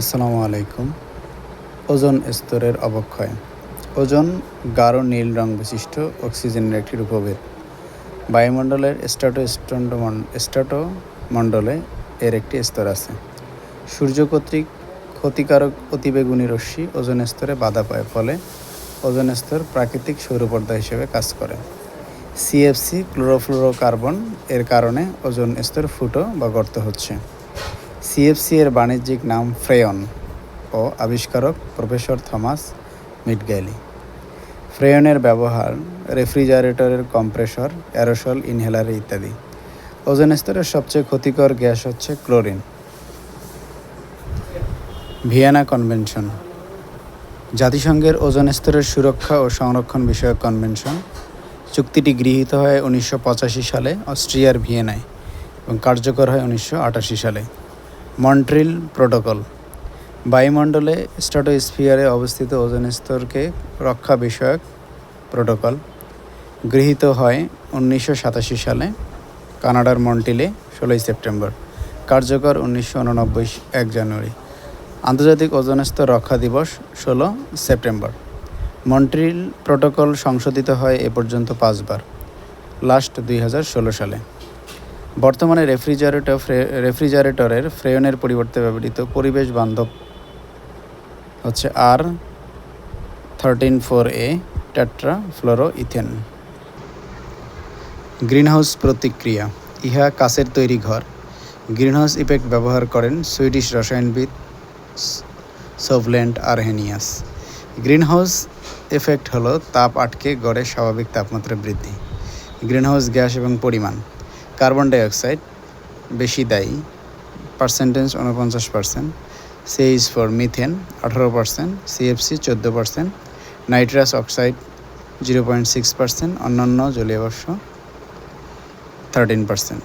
আসসালামু আলাইকুম। ওজোন স্তরের অবক্ষয়। ওজোন গাঢ় নীল রং বিশিষ্ট অক্সিজেনের একটি রূপভেদ। বায়ুমণ্ডলের স্ট্র্যাটোমণ্ডলে এর একটি স্তর আছে। সূর্য কর্তৃক ক্ষতিকারক অতিবেগুনি রশ্মি ওজোন স্তরে বাধা পায়, ফলে ওজোন স্তর প্রাকৃতিক সৌরপর্দা হিসেবে কাজ করে। সিএফসি ক্লোরোফ্লোরোকার্বন এর কারণে ওজোন স্তর ফুটো বা গর্ত হচ্ছে। সিএফসি এর বাণিজ্যিক নাম ফ্রেয়ন ও আবিষ্কারক প্রফেসর থমাস মিডগ্যালি। ফ্রেয়নের ব্যবহার রেফ্রিজারেটরের কম্প্রেসর, অ্যারোসল ইনহেলারে ইত্যাদি। ওজোন স্তরের সবচেয়ে ক্ষতিকর গ্যাস হচ্ছে ক্লোরিন। ভিয়েনা কনভেনশন জাতিসংঘের ওজোন স্তরের সুরক্ষা ও সংরক্ষণ বিষয়ক কনভেনশন। চুক্তিটি গৃহীত হয় 1985 সালে অস্ট্রিয়ার ভিয়েনায় এবং কার্যকর হয় 1988 সালে। মন্ট্রিল প্রোটোকল বায়ুমণ্ডলে স্ট্র্যাটোস্ফিয়ারে অবস্থিত ওজোন স্তরকে রক্ষা বিষয়ক প্রোটোকল গৃহীত হয় 1987 সালে কানাডার মন্ট্রিলে 16 সেপ্টেম্বর, কার্যকর 1989 1 জানুয়ারি। আন্তর্জাতিক ওজোন স্তর রক্ষা দিবস 16 সেপ্টেম্বর। মন্ট্রিল প্রোটোকল সংশোধিত হয় এ পর্যন্ত 5 বার, লাস্ট 2016 সালে। বর্তমানে রেফ্রিজারেটরের ফ্রেয়নের পরিবর্তে ব্যবহৃত পরিবেশ বান্ধব হচ্ছে R134a টেট্রাফ্লোরোইথেন। গ্রিনহাউস প্রতিক্রিয়া ইহা কাচের তৈরি ঘর। গ্রিনহাউস ইফেক্ট ব্যবহার করেন সুইডিশ রসায়নবিদ সোভলেন্ট আরহেনিয়াস। গ্রিনহাউস এফেক্ট হলো তাপ আটকে গড়ে স্বাভাবিক তাপমাত্রা বৃদ্ধি। গ্রিনহাউস গ্যাস এবং পরিমাণ। কার্বন ডাইঅক্সাইড বেশি দায়ী, percentage 49%, CH4 for methane 18%, CFC 14%, nitrous oxide 0.6%, অন্যান্য জলীয় বাষ্প 13%।